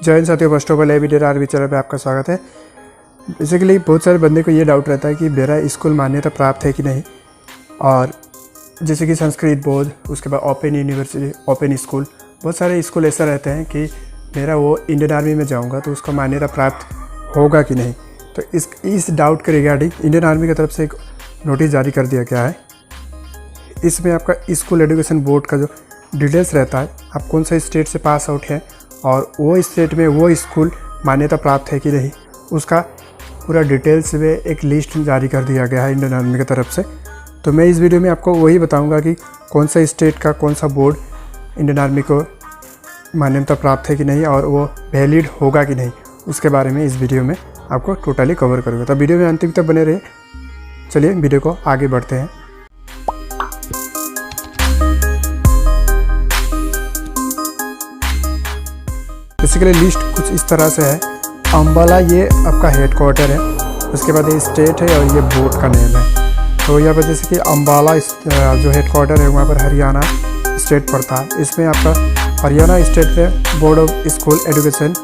जय हिंद साथियों, first of all video RB channel पे आपका स्वागत है। बेसिकली बहुत सारे बंदे को ये डाउट रहता है कि मेरा स्कूल मान्यता प्राप्त है कि नहीं, और जैसे कि संस्कृत बोर्ड, उसके बाद ओपन यूनिवर्सिटी, ओपन स्कूल, बहुत सारे स्कूल ऐसा रहते हैं कि मेरा वो इंडियन आर्मी में जाऊंगा तो उसका मान्यता प्राप्त होगा कि नहीं। तो इस डाउट के रिगार्डिंग इंडियन आर्मी की तरफ से एक नोटिस जारी कर दिया गया है। इसमें आपका स्कूल एजुकेशन बोर्ड का जो डिटेल्स रहता है, आप कौन सा स्टेट से पास आउट है और वो स्टेट में वो स्कूल मान्यता प्राप्त है कि नहीं, उसका पूरा डिटेल्स में एक लिस्ट जारी कर दिया गया है इंडियन आर्मी की तरफ से। तो मैं इस वीडियो में आपको वही बताऊंगा कि कौन सा स्टेट का कौन सा बोर्ड इंडियन आर्मी को मान्यता प्राप्त है कि नहीं और वो वैलिड होगा कि नहीं, उसके बारे में इस वीडियो में आपको टोटली कवर करूँगा। तो वीडियो में अंतिम तक बने रहिए। चलिए वीडियो को आगे बढ़ते हैं। बेसिकली लिस्ट कुछ इस तरह से है। अम्बाला ये आपका हेड क्वार्टर है, उसके बाद ये स्टेट है और ये बोर्ड का नेम है। तो यहाँ पर जैसे कि अम्बाला जो हेड क्वार्टर है वहाँ पर हरियाणा स्टेट पड़ता है। इसमें आपका हरियाणा स्टेट में board of school education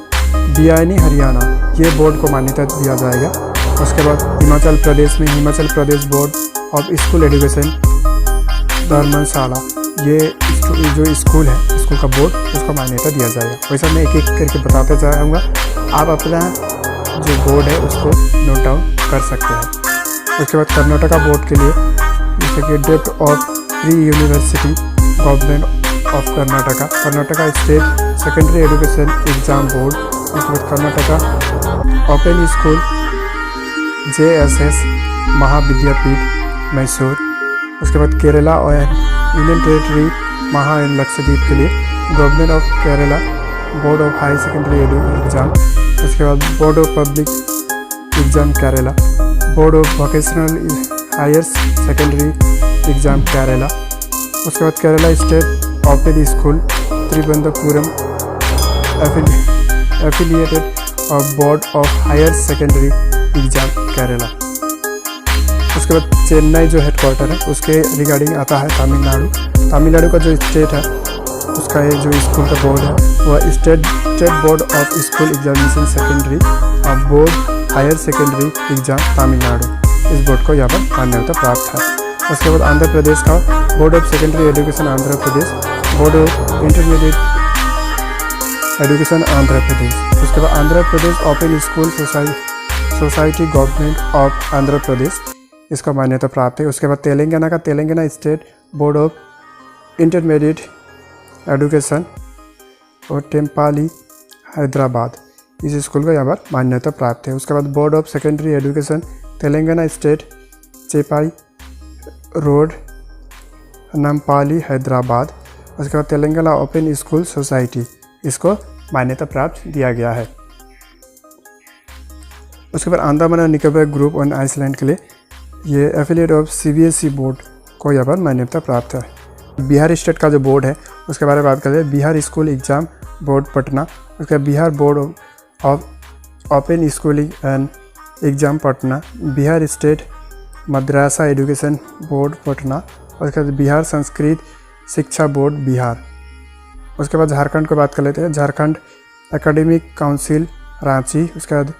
BIN Haryana, ये बोर्ड को मान्यता दिया जाएगा। उसके बाद हिमाचल प्रदेश में Himachal Pradesh board of school education धर्मशाला, ये जो स्कूल है, स्कूल का बोर्ड, उसको मान्यता दिया जाएगा। वैसा मैं एक एक करके बताते जाऊँगा, आप अपना जो बोर्ड है उसको नोट डाउन कर सकते हैं। उसके बाद कर्नाटका बोर्ड के लिए जैसे कि dept of pre university government of Karnataka state secondary education exam board, उसके बाद Karnataka open school JSS Mahavidyapeeth Mysore, उसके बाद केरला और union territory Mahe and Lakshadweep के लिए government of Kerala board of high secondary exam, उसके बाद board of public exam Kerala, board of vocational higher secondary exam Kerala, उसके बाद Kerala state open school Thiruvananthapuram affiliated of board of higher secondary exam Kerala. उसके बाद चेन्नई जो हेड क्वार्टर है उसके रिगार्डिंग आता है तमिलनाडु का जो स्टेट है उसका ये जो स्कूल का बोर्ड है वह state board of school examination secondary और board higher secondary exam Tamil Nadu, इस बोर्ड को यहाँ पर मान्यता प्राप्त है। उसके बाद आंध्र प्रदेश का board of secondary education Andhra Pradesh, board of intermediate education Andhra Pradesh, उसके बाद Andhra Pradesh open school society government of Andhra Pradesh, इसका मान्यता प्राप्त है। उसके बाद तेलंगाना का Telangana state board of intermediate education और टेम्पाली हैदराबाद, इस स्कूल को यहाँ पर मान्यता प्राप्त है। उसके बाद board of secondary education Telangana state चेपाई रोड नामपाली हैदराबाद, उसके बाद तेलंगाना ओपन स्कूल सोसाइटी, इसको मान्यता प्राप्त दिया गया है। उसके बाद Andaman and Nicobar group on island के लिए ये एफिलिएट ऑफ CBSE बोर्ड को यहाँ पर मान्यता प्राप्त है। बिहार स्टेट का जो बोर्ड है उसके बारे में बात करते हैं। Bihar school exam board Patna, उसके बाद Bihar board of open schooling and exam Patna, Bihar state Madrasa education board Patna, उसके बाद बिहार संस्कृत शिक्षा बोर्ड बिहार। उसके बाद झारखंड को बात कर लेते हैं। झारखंड एकेडमिक काउंसिल रांची, उसके बाद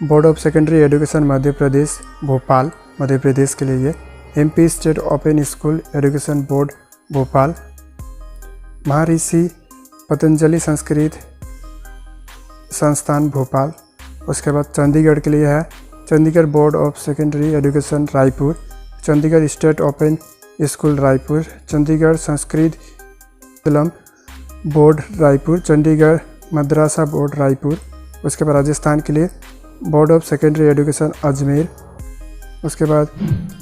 board of secondary education Madhya Pradesh Bhopal, Madhya Pradesh के लिए ये MP state open school education board Bhopal, महर्षि पतंजलि संस्कृत संस्थान भोपाल। उसके बाद चंडीगढ़ के लिए है Chandigarh board of secondary education Raipur, Chandigarh state open school Raipur, Chandigarh Sanskrit film board Raipur, Chandigarh madrasa board Raipur. उसके बाद राजस्थान के लिए board of secondary education Ajmer, उसके बाद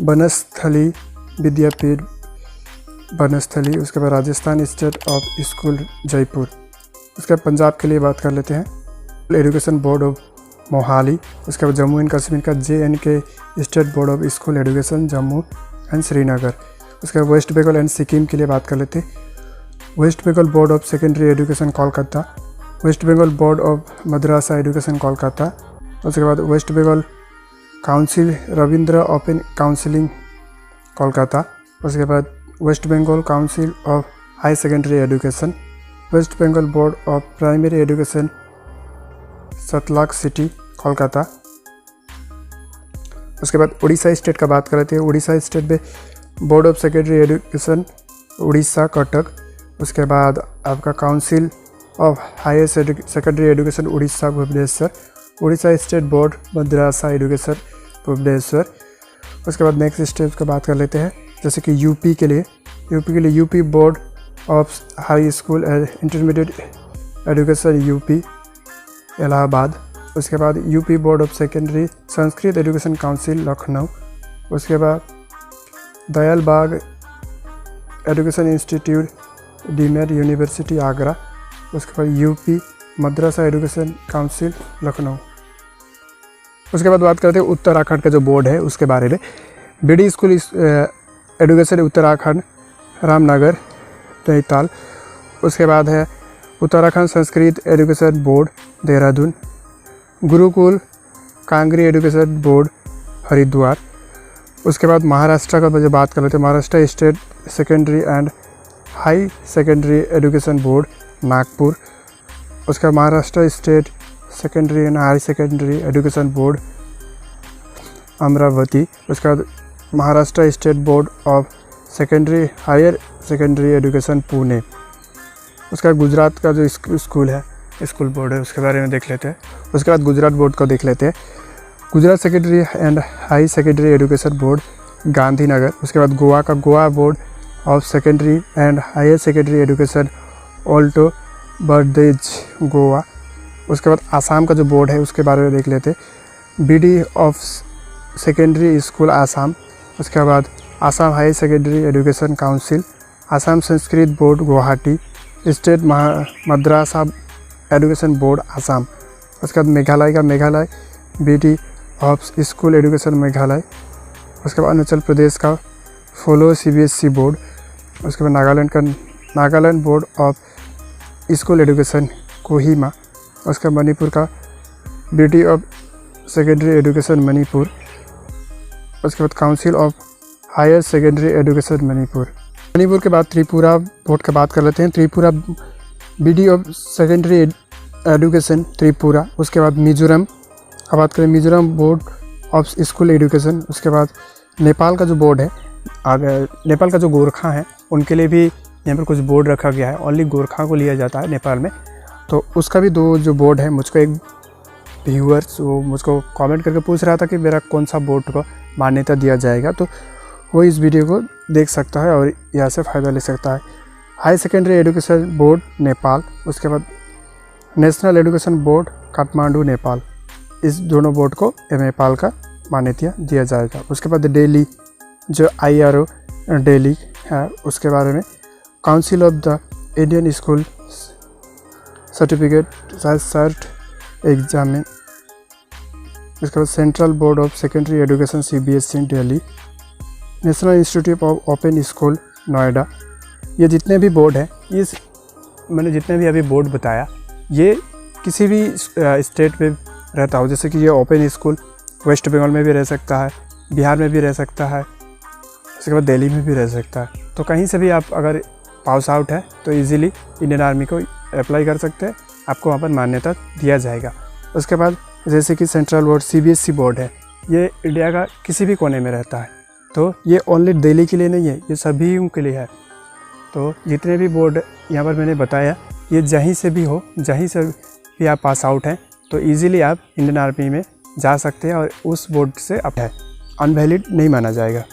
बनस्थली विद्यापीठ बनस्थली, उसके बाद Rajasthan state of school Jaipur. उसके बाद पंजाब के लिए बात कर लेते हैं एजुकेशन बोर्ड ऑफ मोहाली, उसके बाद जम्मू एंड कश्मीर का JNK state board of school education Jammu and Srinagar. उसके बाद वेस्ट बंगाल एंड सिक्किम के लिए बात कर लेते हैं। West Bengal board of secondary education Kolkata, west Bengal board of Madrasah education Kolkata, उसके बाद west Bengal council Rabindra open counselling Kolkata, उसके बाद west Bengal council of high secondary education, west Bengal board of primary education Salt Lake City Kolkata. उसके बाद उड़ीसा स्टेट का बात करते हैं। उड़ीसा स्टेट में board of secondary education Orissa Cuttack. उसके बाद आपका council of higher secondary education Orissa Bhubaneswar. Orissa state board Madrasa education Bhubaneswar. उसके बाद नेक्स्ट स्टेट का बात कर लेते हैं, जैसे कि यूपी के लिए UP board of high school and intermediate education UP Allahabad. उसके बाद UP board of secondary Sanskrit education council Lucknow. उसके बाद दयाल बाग education institute deemed university Agra. उसके बाद UP madrasa education council Lucknow. उसके बाद बात करते हैं उत्तराखंड का जो बोर्ड है उसके बारे में। BD school education Uttarakhand Ramnagar Nainital. उसके बाद है Uttarakhand Sanskrit education board Dehradun. Gurukul Kangri education board Haridwar. उसके बाद महाराष्ट्र का जो बात कर लेते हैं, Maharashtra state secondary and high secondary education board Nagpur. उसके बाद Maharashtra state secondary and high secondary education board Amravati. उसके बाद Maharashtra state board of secondary higher secondary education Pune. उसके बाद गुजरात का जो स्कूल है स्कूल बोर्ड है उसके बारे में देख लेते हैं। उसके बाद गुजरात बोर्ड को देख लेते हैं। Gujarat secondary and high secondary education board Gandhinagar. उसके बाद गोवा का Goa board of secondary and higher secondary education Alto Bardez Goa. उसके बाद आसाम का जो बोर्ड है उसके बारे में देख लेते हैं। BD of secondary school Assam. उसके बाद Assam high secondary education council. Assam Sanskrit board Guwahati. State Madrasa education board Assam. उसके बाद मेघालय का Meghalaya BD of school education Meghalaya. उसके बाद अरुणाचल प्रदेश का फॉलो सीबीएसई बोर्ड। उसके बाद नागालैंड का Nagaland board of school education Kohima. उसके बाद मणिपुर का BD of secondary education Manipur. उसके बाद council of higher secondary education Manipur. Manipur के बाद त्रिपुरा बोर्ड की बात कर लेते हैं। Tripura BD of secondary education Tripura. उसके बाद मिजोरम का बात करें, Mizoram board of school education. उसके बाद नेपाल का जो बोर्ड है, नेपाल का जो गोरखा है उनके लिए भी यहाँ पर कुछ बोर्ड रखा गया है। ओनली गोरखा को लिया जाता है नेपाल में, तो उसका भी दो जो बोर्ड है। मुझको एक व्यूअर्स वो मुझको कमेंट करके पूछ रहा था कि मेरा कौन सा बोर्ड को मान्यता दिया जाएगा, तो वो इस वीडियो को देख सकता है और यहाँ से फ़ायदा ले सकता है। High secondary education board Nepal. उसके बाद national education board Kathmandu Nepal. इस दोनों बोर्ड को नेपाल का मान्यता दिया जाएगा। उसके बाद दिल्ली जो IRO दिल्ली है उसके बारे में council of the Indian school certificate cert exam. उसके बाद central board of secondary education CBSE Delhi. National institute of open school Noida. ये जितने भी बोर्ड हैं, इस मैंने जितने भी अभी बोर्ड बताया ये किसी भी स्टेट में रहता हो, जैसे कि ये ओपन स्कूल वेस्ट बंगाल में भी रह सकता है, बिहार में भी रह सकता है, उसके बाद दिल्ली में भी रह सकता है। तो कहीं से भी आप अगर पास आउट है तो इजीली इंडियन आर्मी को अप्लाई कर सकते हैं, आपको वहाँ पर मान्यता दिया जाएगा। उसके बाद जैसे कि सेंट्रल बोर्ड CBSE बोर्ड है, ये इंडिया का किसी भी कोने में रहता है, तो ये ओनली दिल्ली के लिए नहीं है, ये सभी के लिए है। तो जितने भी बोर्ड यहाँ पर मैंने बताया ये जहीं से भी हो, जहीं से भी आप पास आउट हैं तो इजीली आप इंडियन आर्मी में जा सकते हैं और उस बोर्ड से आप है अनवैलिड नहीं माना जाएगा।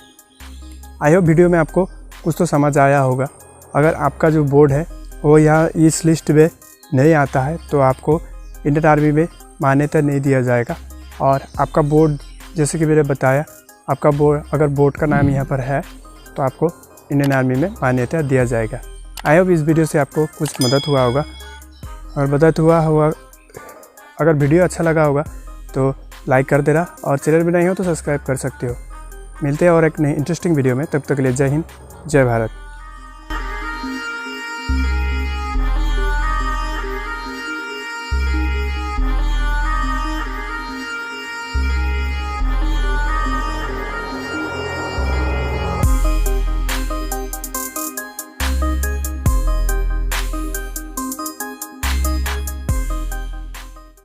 आई होप वीडियो में आपको कुछ तो समझ आया होगा। अगर आपका जो बोर्ड है वो यहाँ इस लिस्ट में नहीं आता है तो आपको इंडियन आर्मी में मान्यता नहीं दिया जाएगा। और आपका बोर्ड जैसे कि मैंने बताया, आपका बोर्ड अगर बोर्ड का नाम यहाँ पर है तो आपको इंडियन आर्मी में मान्यता दिया जाएगा। आई होप इस वीडियो से आपको कुछ मदद हुआ होगा, और मदद हुआ अगर वीडियो अच्छा लगा होगा तो लाइक कर देना, और चैनल में नहीं हो तो सब्सक्राइब कर सकते हो। मिलते हैं और एक नई इंटरेस्टिंग वीडियो में, तब तक के लिए जय हिंद जय भारत।